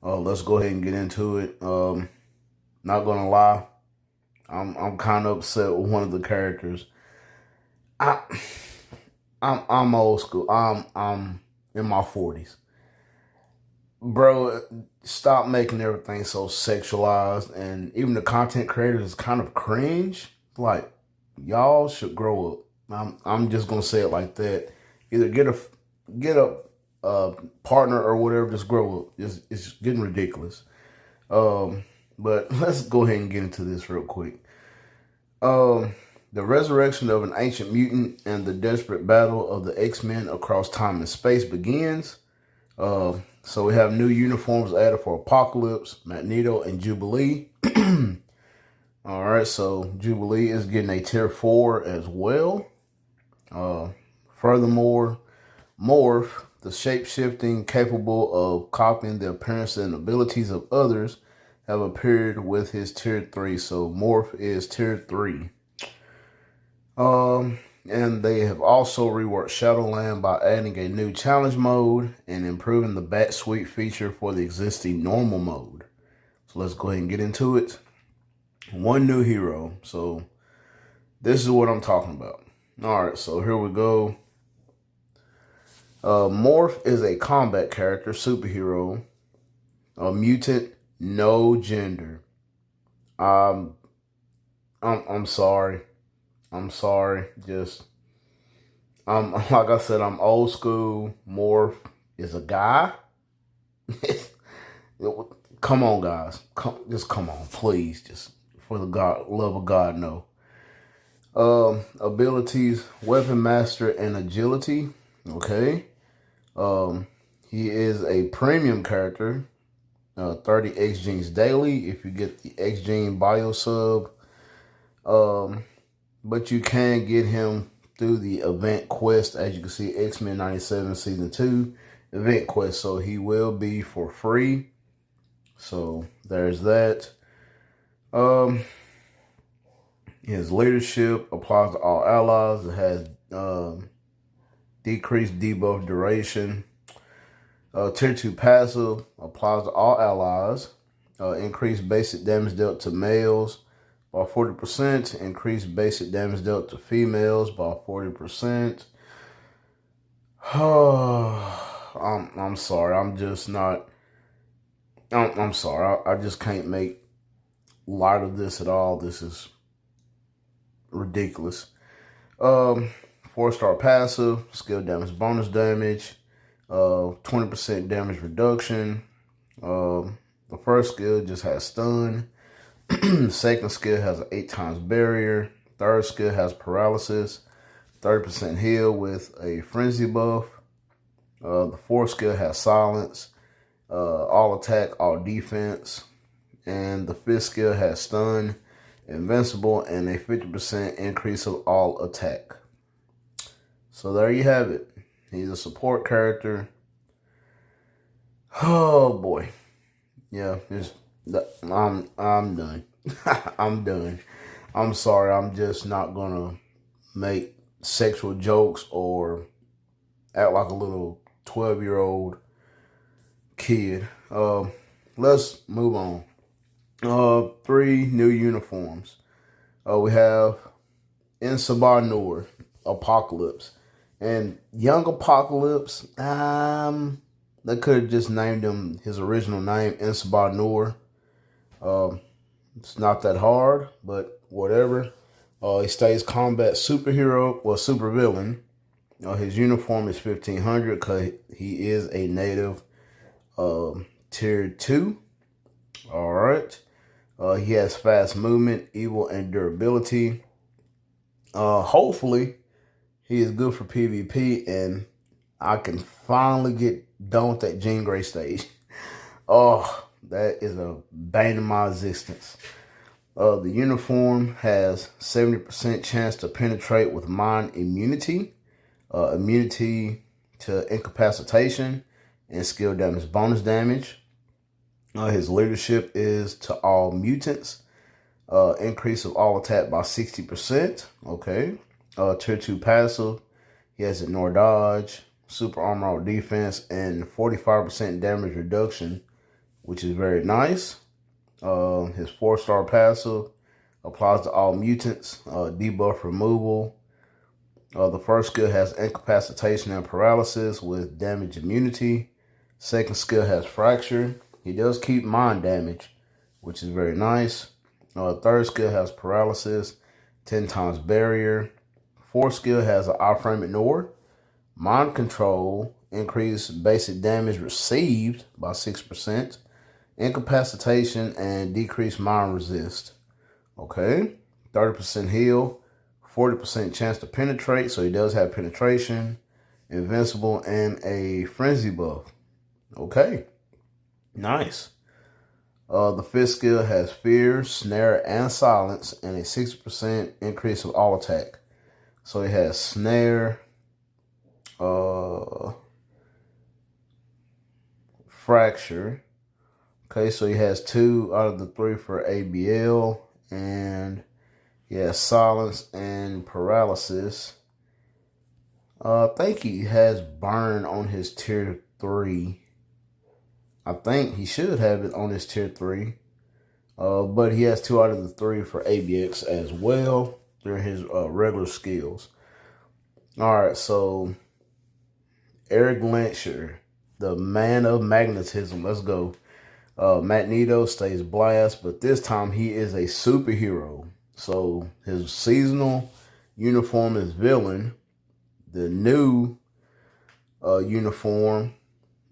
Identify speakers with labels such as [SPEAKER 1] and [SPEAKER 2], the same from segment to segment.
[SPEAKER 1] Let's go ahead and get into it. Not gonna lie, I'm kind of upset with one of the characters. I I'm old school. I'm in my 40s, bro. Stop making everything so sexualized, and even the content creators is kind of cringe. Like, y'all should grow up. I'm just gonna say it like that. Either get a partner or whatever. Just grow up. It's getting ridiculous. But let's go ahead and get into this real quick. Um, the resurrection of an ancient mutant and the desperate battle of the X-Men across time and space begins. So we have new uniforms added for Apocalypse, Magneto, and Jubilee. All right, so Jubilee is getting a tier 4 as well. Uh, Furthermore, Morph, the shape-shifting, capable of copying the appearance and abilities of others, have appeared with his tier 3. So Morph is tier 3. And they have also reworked Shadowland by adding a new challenge mode and improving the Bat Suite feature for the existing normal mode. So let's go ahead and get into it. One new hero. So this is what I'm talking about. All right, so here we go. Morph is a combat character, superhero, a mutant, no gender. I'm sorry. I'm sorry. Just like I said, I'm old school. Morph is a guy. Come on, guys. Come on, please. Just for the love of God, no. Abilities: Weapon Master and Agility. Okay. He is a premium character. 30 X genes daily if you get the X gene bio sub. But you can get him through the event quest, as you can see, X-Men 97 Season 2 event quest. So he will be for free. So there's that. His leadership applies to all allies. It has decreased debuff duration. Tier 2 passive applies to all allies. Increased basic damage dealt to males by 40%. Increased basic damage dealt to females by 40%. I'm sorry. I'm just not. I'm sorry. I just can't make light of this at all. This is ridiculous. 4-star passive, skill damage, bonus damage, 20% damage reduction. The first skill just has stun. Second skill has an 8 times barrier. Third skill has paralysis, 30% heal with a frenzy buff. The fourth skill has silence, all attack, all defense. And the fifth skill has stun, invincible, and a 50% increase of all attack. So there you have it. He's a support character. Oh boy. Yeah, I'm done. I'm done. I'm sorry. I'm just not gonna make sexual jokes or act like a little 12-year-old kid. Let's move on. 3 new uniforms. We have Insabar Noor, Apocalypse. And Young Apocalypse, they could have just named him his original name, Insabar Noor. It's not that hard, but whatever. He stays combat superhero, well, supervillain. His uniform is 1500 because he is a native tier 2. All right. He has fast movement, evil, and durability. Hopefully, he is good for PvP, and I can finally get done with that Jean Grey stage. Oh, that is a bane of my existence. The uniform has 70% chance to penetrate with mind immunity, immunity to incapacitation, and skill damage bonus damage. His leadership is to all mutants. Increase of all attack by 60%. Okay. Tier 2 passive. He has ignore dodge, super armor or defense, and 45% damage reduction which is very nice. His 4-star passive applies to all mutants, debuff removal. The first skill has incapacitation and paralysis with damage immunity. Second skill has fracture. He does keep mind damage, which is very nice. Third skill has paralysis, 10 times barrier. Fourth skill has an iframe ignore. Mind control, increase basic damage received by 6%. Incapacitation and decrease mind resist. Okay. 30% heal. 40% chance to penetrate, so he does have penetration, invincible, and a frenzy buff. Okay, nice. The fifth skill has fear, snare, and silence, and a 60% increase of all attack. So he has snare, fracture. Okay, so he has 2 out of the 3 for ABL, and he has silence and paralysis. I think he has burn on his tier 3. I think he should have it on his tier 3. But he has 2 out of the 3 for ABX as well. They're his regular skills. Alright, so Eric Lyncher, the man of magnetism. Let's go. Magneto stays blast, but this time he is a superhero. So his seasonal uniform is villain. The new uniform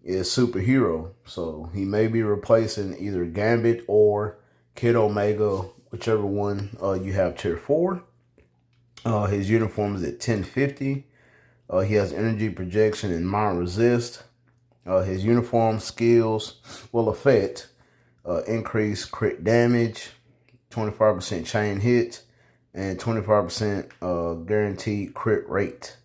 [SPEAKER 1] is superhero. So he may be replacing either Gambit or Kid Omega, whichever one you have tier 4. His uniform is at 1050. He has energy projection and mind resist. His uniform skills will affect increase crit damage, 25% chain hit, and 25% guaranteed crit rate.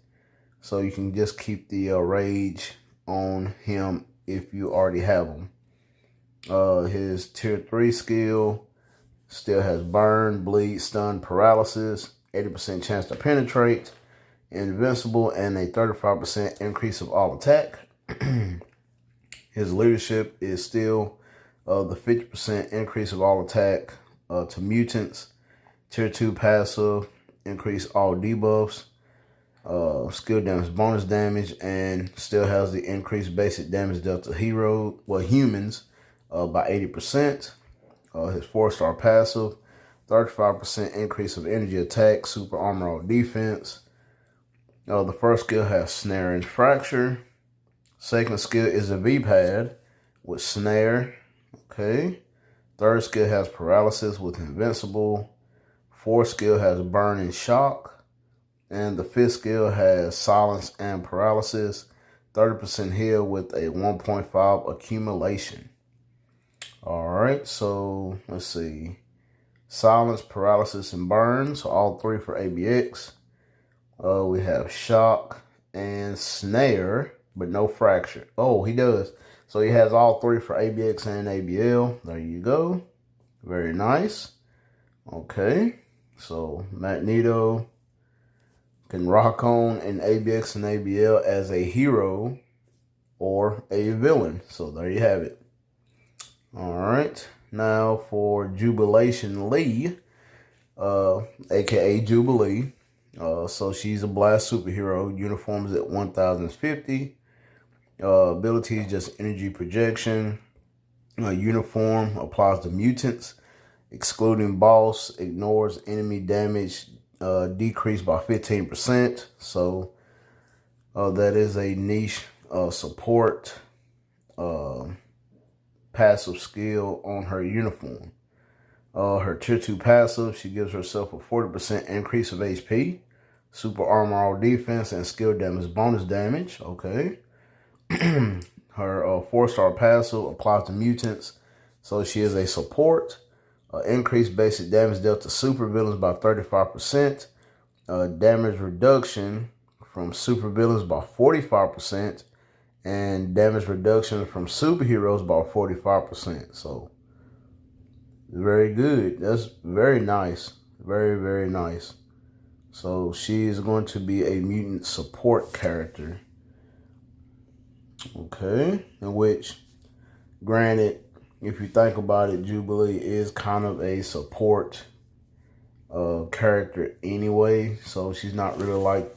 [SPEAKER 1] So you can just keep the rage on him if you already have him. His tier 3 skill still has burn, bleed, stun, paralysis, 80% chance to penetrate, invincible, and a 35% increase of all attack. His leadership is still the 50% increase of all attack to mutants. Tier 2 passive, increase all debuffs, skill damage, bonus damage, and still has the increased basic damage dealt to humans by 80%. His 4-star passive, 35% increase of energy attack, super armor all defense. The first skill has snare and fracture. Second skill is a V-pad with snare. Okay. Third skill has paralysis with invincible. Fourth skill has burn and shock. And the fifth skill has silence and paralysis. 30% heal with a 1.5 accumulation. Alright, so let's see. Silence, paralysis, and burn. So all 3 for ABX. We have shock and snare, but no fracture. Oh, he does. So he has all 3 for ABX and ABL. There you go. Very nice. Okay. So Magneto can rock on in ABX and ABL as a hero or a villain. So there you have it. All right. Now for Jubilation Lee, aka Jubilee. So she's a blast superhero. Uniform is at 1050. Ability is just energy projection. Uniform applies to mutants, excluding boss, ignores enemy damage, decreased by 15%. So that is a niche support passive skill on her uniform. Her tier 2 passive, she gives herself a 40% increase of HP, super armor all defense, and skill damage bonus damage. Okay. Her 4-star passive applies to mutants, so she is a support. Increased basic damage dealt to super villains by 35%. Damage reduction from super villains by 45%. And damage reduction from superheroes by 45%. So, very good. That's very nice. Very, very nice. So, she is going to be a mutant support character. Okay. In which, granted, if you think about it, Jubilee is kind of a support character anyway. So she's not really like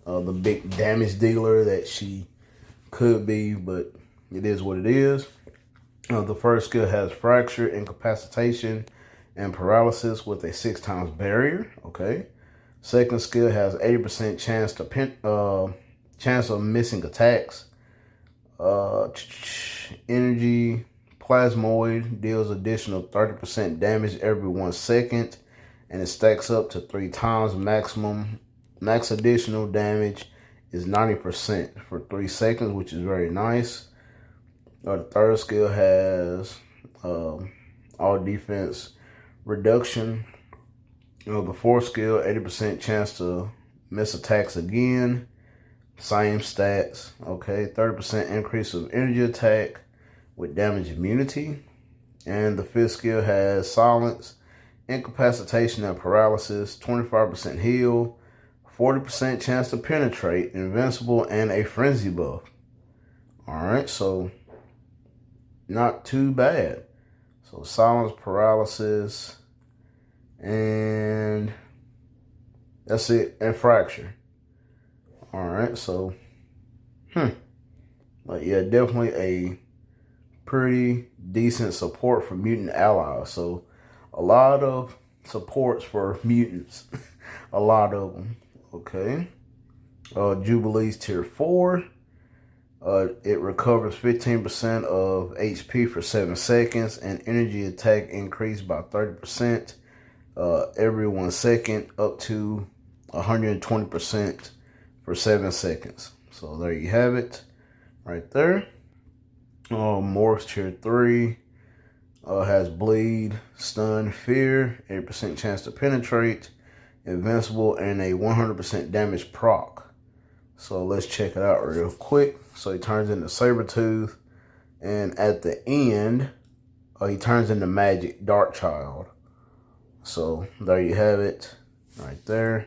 [SPEAKER 1] the big damage dealer that she could be, but it is what it is. The first skill has fracture, incapacitation, and paralysis with a 6x barrier. Okay. Second skill has 80% chance of missing attacks. Energy plasmoid deals additional 30% damage every 1 second, and it stacks up to 3 times maximum. Max additional damage is 90% for 3 seconds, which is very nice. The third skill has all defense reduction. The fourth skill, 80% chance to miss attacks again. Same stats. Okay, 30% increase of energy attack with damage immunity. And the fifth skill has silence, incapacitation, and paralysis. 25% heal, 40% chance to penetrate, invincible, and a frenzy buff. Alright, so not too bad. So silence, paralysis, and that's it, and fracture. Alright, so but yeah, definitely a pretty decent support for mutant allies. So a lot of supports for mutants. A lot of them. Okay. Jubilee's tier 4. It recovers 15% of HP for 7 seconds, and energy attack increased by 30% every 1 second, up to 120% for 7 seconds. So there you have it, right there. Morph's tier 3 has bleed, stun, fear, 8% chance to penetrate, invincible, and a 100% damage proc. So let's check it out real quick. So he turns into Sabretooth, and at the end, he turns into Magic Darkchild. So there you have it, right there.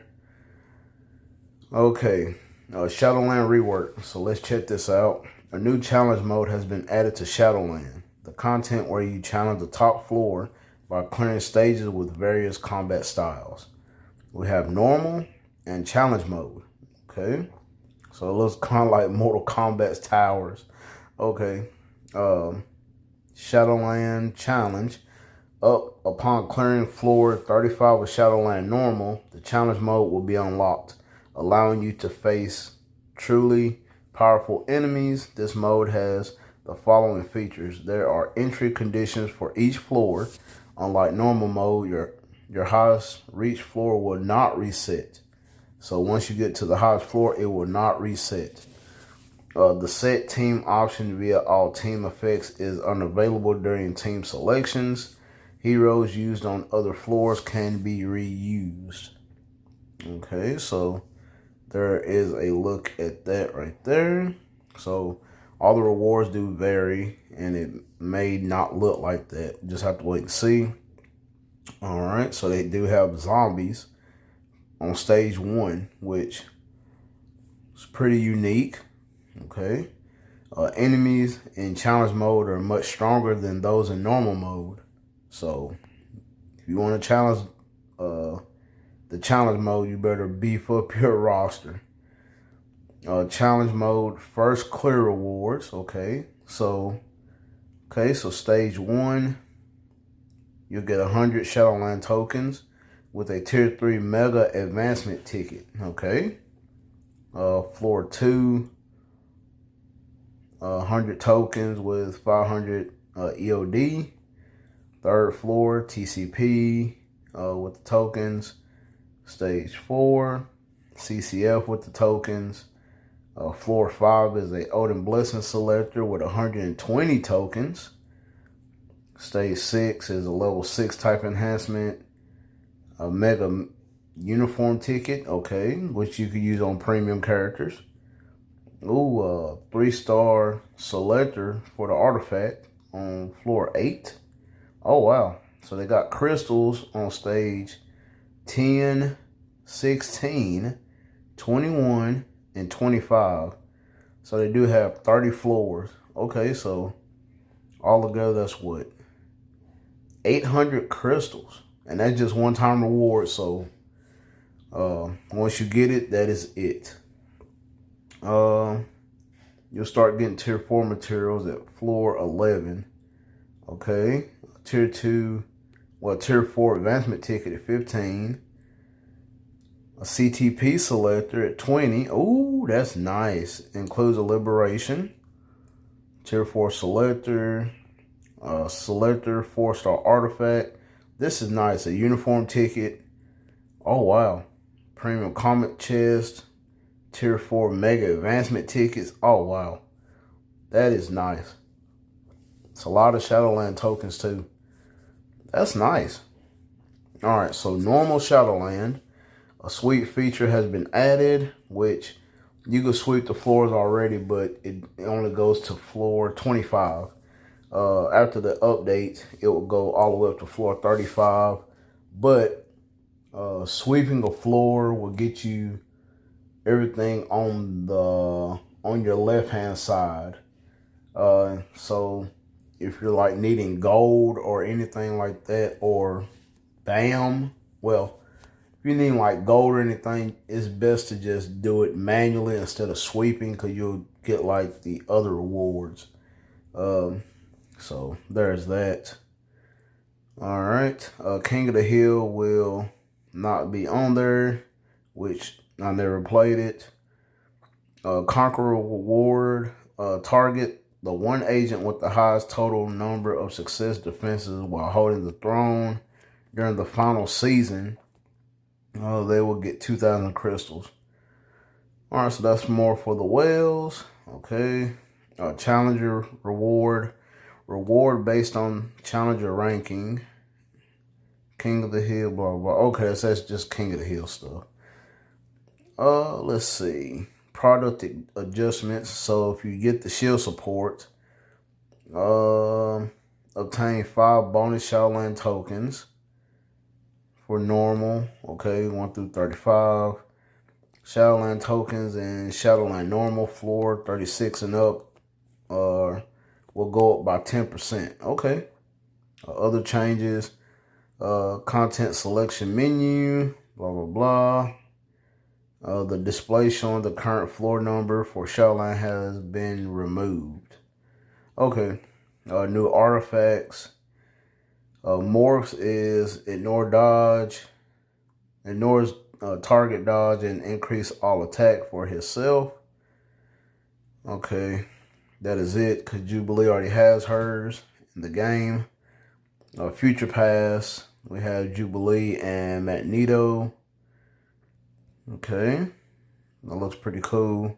[SPEAKER 1] Okay, Shadowland rework. So let's check this out. A new challenge mode has been added to Shadowland. The content where you challenge the top floor by clearing stages with various combat styles. We have normal and challenge mode. Okay. So it looks kind of like Mortal Kombat's towers. Okay. Shadowland challenge. Upon clearing floor 35 with Shadowland normal, the challenge mode will be unlocked, allowing you to face truly powerful enemies. This mode has the following features. There are entry conditions for each floor. Unlike normal mode, your highest reach floor will not reset. So once you get to the highest floor, it will not reset. The set team option via all team effects is unavailable during team selections. Heroes used on other floors can be reused. Okay, so there is a look at that right there. So all the rewards do vary, and it may not look like that. Just have to wait and see. All right, so they do have zombies on stage 1, which is pretty unique. Okay. Enemies in challenge mode are much stronger than those in normal mode. So if you want to challenge the challenge mode, you better beef up your roster. Challenge mode, first clear rewards. Okay. So stage 1, you'll get 100 Shadowland tokens with a tier 3 mega advancement ticket. Okay. Floor 2, 100 tokens with 500 EOD. Third floor, TCP with the tokens. Stage 4, CCF with the tokens. Floor 5 is a Odin Blessing Selector with 120 tokens. Stage 6 is a level 6 type enhancement. A mega uniform ticket, okay, which you could use on premium characters. Ooh, 3-star selector for the artifact on floor 8. Oh, wow. So they got crystals on stage 10, 16, 21, and 25. So they do have 30 floors. Okay, so Altogether, that's what? 800 crystals. And that's just one-time reward. So once you get it, that is it. You'll start getting tier 4 materials at floor 11. Okay. Tier 2, tier 4 advancement ticket at 15. A CTP selector at 20. Oh, that's nice. Includes a liberation. Tier 4 selector. Selector 4-star artifact. This is nice. A uniform ticket. Oh, wow. Premium comic chest. Tier 4 mega advancement tickets. Oh, wow. That is nice. It's a lot of Shadowland tokens, too. That's nice. All right, so normal Shadowland. A sweep feature has been added, which you can sweep the floors already, but it only goes to floor 25. After the update, it will go all the way up to floor 35. But sweeping a floor will get you everything on your left-hand side. So if you're like needing gold or anything like that, or BAM, well, if you need like gold or anything, it's best to just do it manually instead of sweeping, because you'll get like the other rewards. So there's that. All right. King of the Hill will not be on there, which I never played it. Conqueror reward. Target the one agent with the highest total number of success defenses while holding the throne during the final season. They will get 2,000 crystals. All right, so that's more for the whales. Okay. Challenger reward. Reward based on challenger ranking. King of the Hill, blah, blah, blah. Okay, so that's just King of the Hill stuff. Let's see. Product adjustments. So if you get the shield support, obtain 5 bonus Shadowland tokens for normal. Okay, 1 through 35. Shadowland tokens and Shadowland normal floor 36 and up will go up by 10%. Okay. Other changes. Content selection menu. Blah, blah, blah. The display showing the current floor number for Shadowland has been removed. Okay. New artifacts. Morphs is ignore dodge. Ignores target dodge and increase all attack for himself. Okay. That is it, because Jubilee already has hers in the game. Future Pass. We have Jubilee and Magneto. Okay, that looks pretty cool.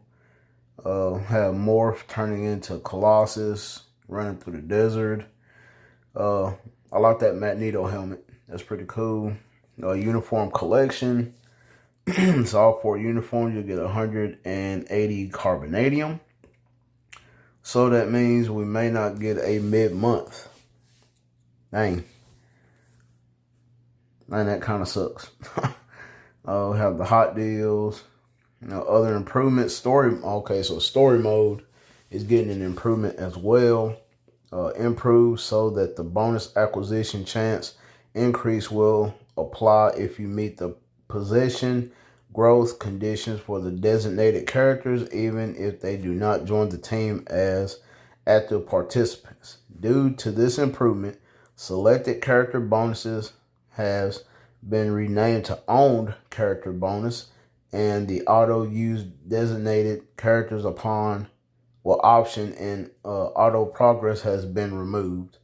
[SPEAKER 1] Have Morph turning into Colossus, running through the desert. I like that Magneto helmet. That's pretty cool. Uniform collection. It's all 4 uniforms. You'll get 180 carbonadium. So that means we may not get a mid-month. Dang. Man, that kind of sucks. Have the hot deals. Other improvements. Okay, so story mode is getting an improvement as well. Improved so that the bonus acquisition chance increase will apply if you meet the possession growth conditions for the designated characters, even if they do not join the team as active participants. Due to this improvement, selected character bonuses has been renamed to owned character bonus, and the auto use designated characters upon option in auto progress has been removed.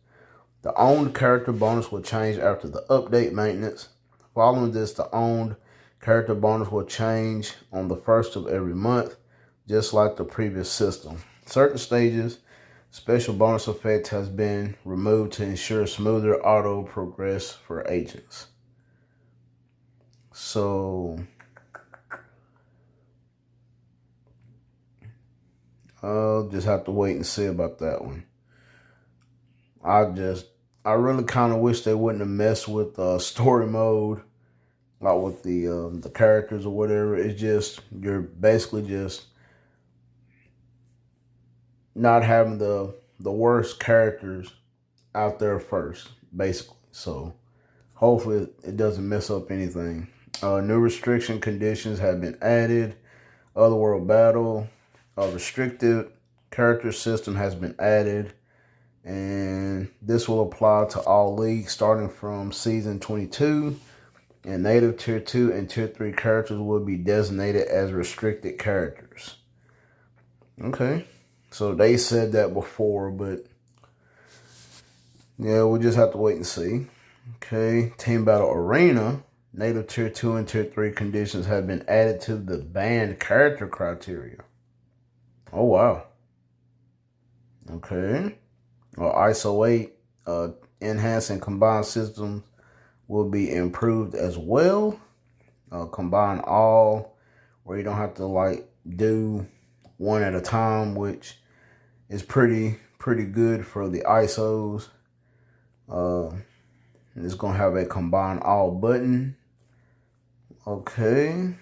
[SPEAKER 1] The owned character bonus will change after the update maintenance. Following this, the owned character bonus will change on the 1st of every month, just like the previous system. Certain stages, special bonus effect has been removed to ensure smoother auto progress for agents. So, I'll just have to wait and see about that one. I really kind of wish they wouldn't have messed with story mode, like with the characters or whatever. It's just, you're basically just not having the the worst characters out there first, basically. So hopefully it doesn't mess up anything. New restriction conditions have been added. Otherworld battle, a restricted character system has been added, and this will apply to all leagues starting from season 22. And native tier 2 and tier 3 characters will be designated as restricted characters. Okay, so they said that before, but yeah, we'll just have to wait and see. Okay, Team Battle Arena, native tier 2 and tier 3 conditions have been added to the banned character criteria. Oh, wow. Okay. ISO 8, enhanced and combined systems will be improved as well. Combine all, where you don't have to like do one at a time, which is pretty good for the ISOs. It's gonna have a combine all button. Okay.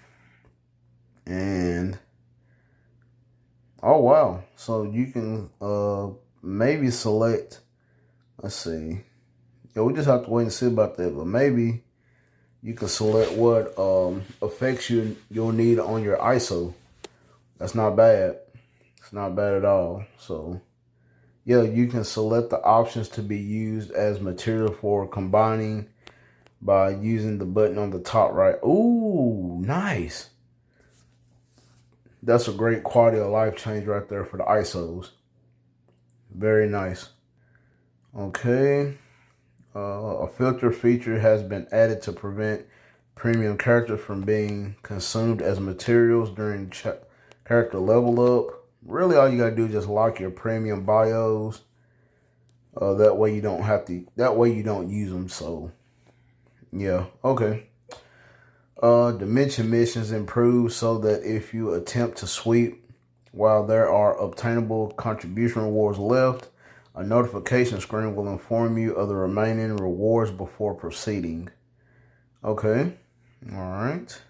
[SPEAKER 1] And oh wow, so you can maybe select, let's see. Yeah, we just have to wait and see about that, but maybe you can select what effects you'll need on your ISO. That's not bad. It's not bad at all. So yeah, you can select the options to be used as material for combining by using the button on the top right. Ooh, nice. That's a great quality of life change right there for the ISOs. Very nice. Okay. A filter feature has been added to prevent premium characters from being consumed as materials during character level up. Really, all you gotta do is just lock your premium bios. That way you don't have to. That way you don't use them. So, yeah, okay. Dimension missions improve so that if you attempt to sweep while there are obtainable contribution rewards left, a notification screen will inform you of the remaining rewards before proceeding. Okay. All right.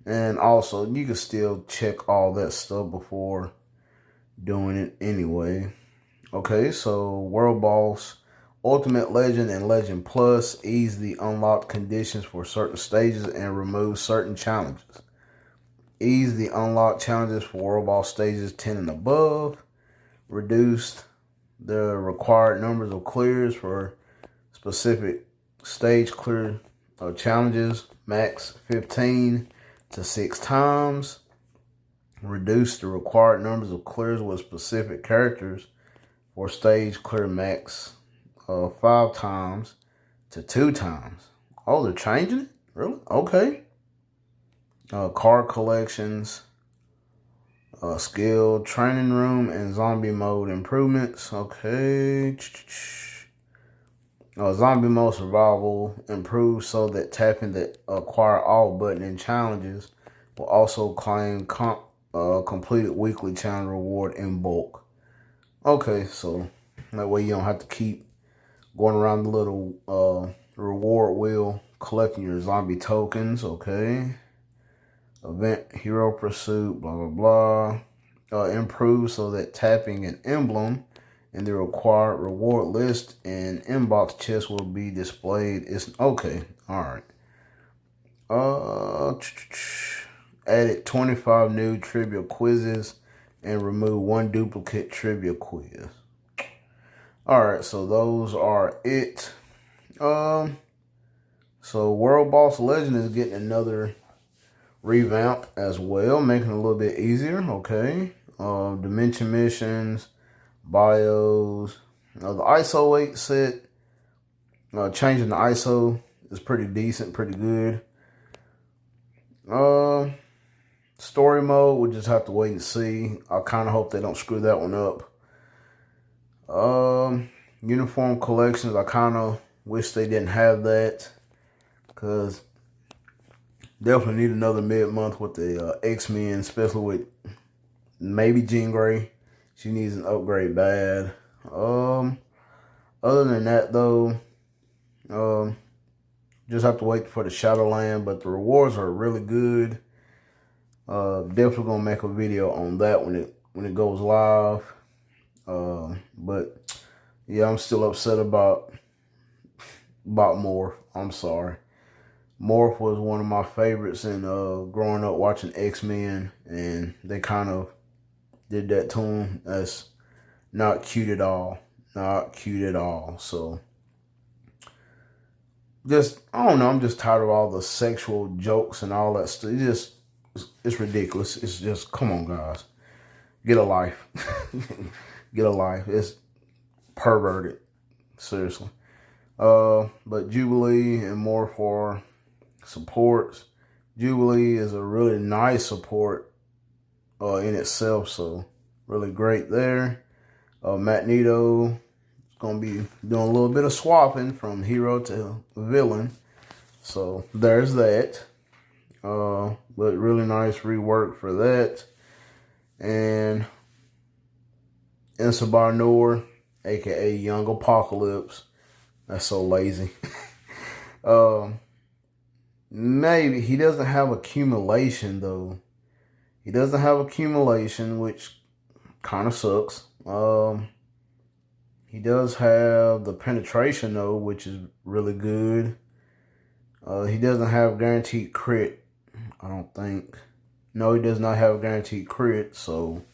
[SPEAKER 1] And also you can still check all that stuff before doing it anyway. Okay, so World Boss, Ultimate Legend and Legend Plus ease the unlocked conditions for certain stages and remove certain challenges. Ease the unlocked challenges for World Boss stages 10 and above. Reduced the required numbers of clears for specific stage clear challenges, max 15 to 6 times. Reduce the required numbers of clears with specific characters for stage clear, max 5 times to 2 times. Oh, they're changing it? Really? Okay. Card collections, skill, training room, and zombie mode improvements. Okay. Zombie mode survival improved so that tapping the acquire all button in challenges will also claim completed weekly challenge reward in bulk. Okay, so that way you don't have to keep going around the little reward wheel collecting your zombie tokens. Okay. Event hero pursuit, blah blah blah. Improve so that tapping an emblem in the required reward list and inbox chest will be displayed. It's okay. All right. Added 25 new trivia quizzes and remove 1 duplicate trivia quiz. All right, so those are it. So World Boss Legend is getting another revamp as well, making it a little bit easier. Okay. Dimension missions, bios. The ISO 8 set, changing the ISO is pretty decent, pretty good. Story mode, we'll just have to wait and see. I kind of hope they don't screw that one up. Uniform collections, I kind of wish they didn't have that, because definitely need another mid-month with the X-Men, especially with maybe Jean Grey. She needs an upgrade bad. Other than that, though, just have to wait for the Shadowland, but the rewards are really good. Definitely gonna make a video on that when it when it goes live. But yeah, I'm still upset about Morph. I'm sorry. Morph was one of my favorites in growing up watching X-Men, and they kind of did that to him. That's not cute at all. Not cute at all. So just, I don't know, I'm just tired of all the sexual jokes and all that stuff. It's ridiculous. It's just, come on, guys. Get a life. Get a life. It's perverted. Seriously. But Jubilee and more for supports. Jubilee is a really nice support in itself, so really great there. Magneto is going to be doing a little bit of swapping from hero to villain, so there's that. But really nice rework for that. And Insabar Noor, aka Young Apocalypse. That's so lazy. Maybe he doesn't have accumulation though. He doesn't have accumulation, which kind of sucks. He does have the penetration though, which is really good. He doesn't have guaranteed crit, I don't think. No, he does not have guaranteed crit, so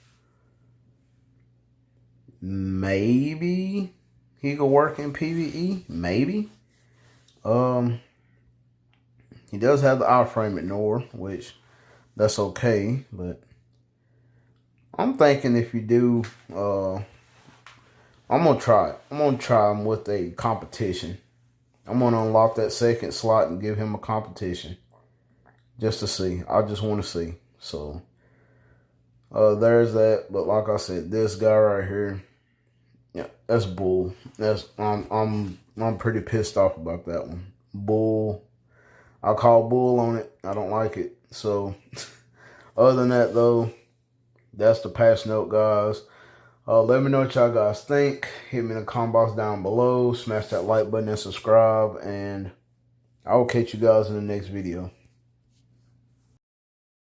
[SPEAKER 1] maybe he could work in PvE. Maybe. He does have the iframe at Nor, which that's okay, but I'm thinking if you do, I'm gonna try it. I'm gonna try him with a competition. I'm gonna unlock that second slot and give him a competition just to see. I just want to see. So there's that. But like I said, this guy right here, yeah, that's bull. That's I'm pretty pissed off about that one. Bull. I'll call bull on it. I don't like it. So other than that though, that's the patch note, guys. Let me know what y'all guys think. Hit me in the comment box down below. Smash that like button and subscribe. And I will catch you guys in the next video.